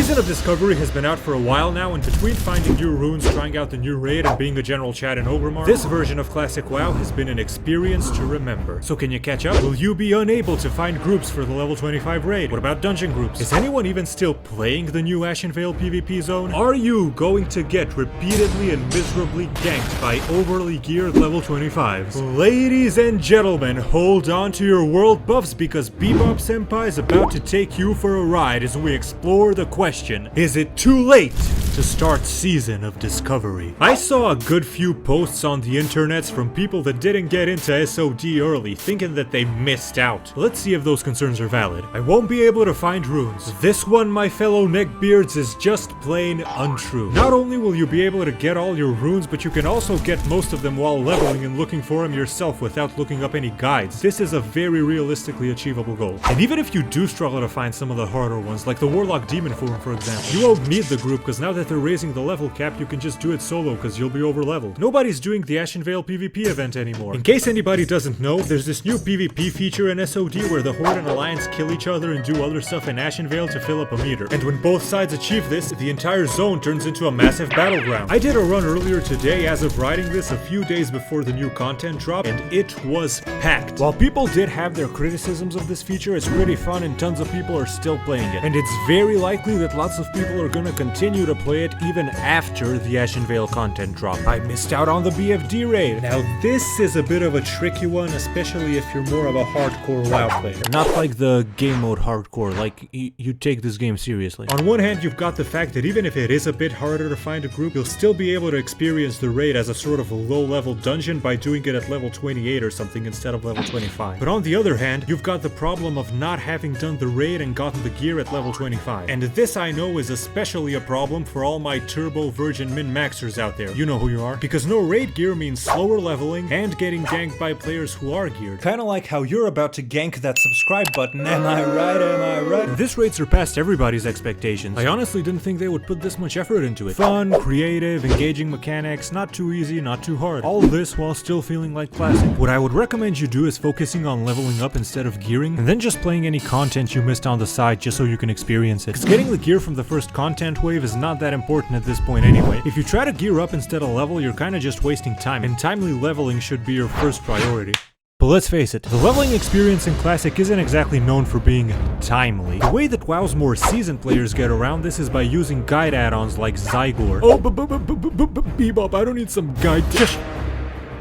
Season of Discovery has been out for a while now, and between finding new runes, trying out the new raid, and being a general chat in Ogrimmar, this version of Classic WoW has been an experience to remember. So can you catch up? Will you be unable to find groups for the level 25 raid? What about dungeon groups? Is anyone even still playing the new Ashenvale PvP zone? Are you going to get repeatedly and miserably ganked by overly geared level 25s? Ladies and gentlemen, hold on to your world buffs because Bebop Senpai is about to take you for a ride as we explore the question, is it too late to start Season of Discovery? I saw a good few posts on the internets from people that didn't get into SOD early, thinking that they missed out. Let's see if those concerns are valid. I won't be able to find runes. This one, my fellow neckbeards, is just plain untrue. Not only will you be able to get all your runes, but you can also get most of them while leveling and looking for them yourself without looking up any guides. This is a very realistically achievable goal. And even if you do struggle to find some of the harder ones, like the Warlock Demon form for example, you won't need the group because now that they're raising the level cap, you can just do it solo because you'll be over leveled. Nobody's doing the Ashenvale PvP event anymore. In case anybody doesn't know, there's this new PvP feature in SOD where the Horde and Alliance kill each other and do other stuff in Ashenvale to fill up a meter. And when both sides achieve this, the entire zone turns into a massive battleground. I did a run earlier today as of writing this a few days before the new content drop, and it was packed. While people did have their criticisms of this feature, it's pretty fun and tons of people are still playing it. And it's very likely that lots of people are gonna continue to play it even after the Ashenvale content drop. I missed out on the BFD raid. Now this is a bit of a tricky one, especially if you're more of a hardcore WoW player. Not like the game mode hardcore, like you take this game seriously. On one hand, you've got the fact that even if it is a bit harder to find a group, you'll still be able to experience the raid as a sort of low-level dungeon by doing it at level 28 or something instead of level 25. But on the other hand, you've got the problem of not having done the raid and gotten the gear at level 25. And this I know is especially a problem for all my turbo virgin min-maxers out there. You know who you are. Because no raid gear means slower leveling and getting ganked by players who are geared. Kinda like how you're about to gank that subscribe button, am I right, am I right? And this raid surpassed everybody's expectations. I honestly didn't think they would put this much effort into it. Fun, creative, engaging mechanics, not too easy, not too hard. All this while still feeling like classic. What I would recommend you do is focusing on leveling up instead of gearing, and then just playing any content you missed on the side just so you can experience it. Because getting the gear from the first content wave is not that important at this point anyway. If you try to gear up instead of level, you're kinda just wasting time, and timely leveling should be your first priority. But let's face it, the leveling experience in Classic isn't exactly known for being timely. The way that WoW's more seasoned players get around this is by using guide add-ons like ZYGOR. Oh, Bebop, I don't need some guide.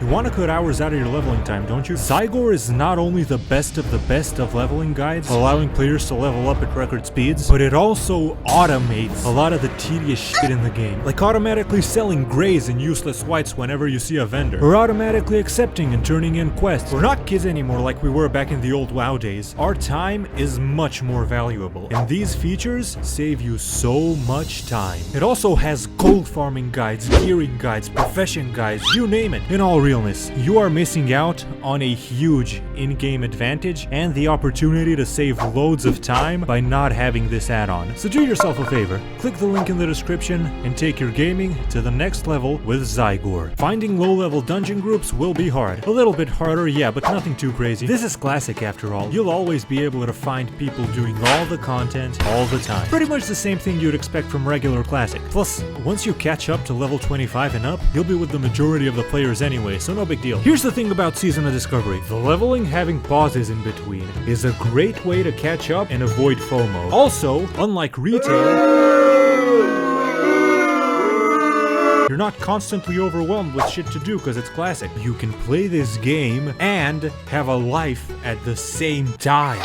You want to cut hours out of your leveling time, don't you? ZYGOR is not only the best of leveling guides, allowing players to level up at record speeds, but it also automates a lot of the tedious shit in the game. Like automatically selling greys and useless whites whenever you see a vendor, or automatically accepting and turning in quests. We're not kids anymore like we were back in the old WoW days. Our time is much more valuable, and these features save you so much time. It also has gold farming guides, gearing guides, profession guides, you name it. In all realness, you are missing out on a huge in-game advantage and the opportunity to save loads of time by not having this add-on. So do yourself a favor, click the link in the description and take your gaming to the next level with ZYGOR. Finding low-level dungeon groups will be hard. A little bit harder, yeah, but nothing too crazy. This is Classic after all. You'll always be able to find people doing all the content all the time. Pretty much the same thing you'd expect from regular Classic. Plus, once you catch up to level 25 and up, you'll be with the majority of the players anyway, so no big deal. Here's the thing about Season of Discovery. The leveling having pauses in between is a great way to catch up and avoid FOMO. Also, unlike retail, you're not constantly overwhelmed with shit to do because it's Classic. You can play this game and have a life at the same time.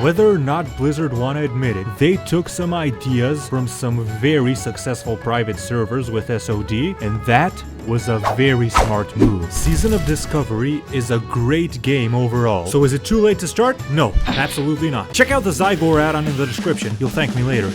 Whether or not Blizzard want to admit it, they took some ideas from some very successful private servers with SOD, and that was a very smart move. Season of Discovery is a great game overall. So is it too late to start? No, absolutely not. Check out the ZYGOR add-on in the description. You'll thank me later.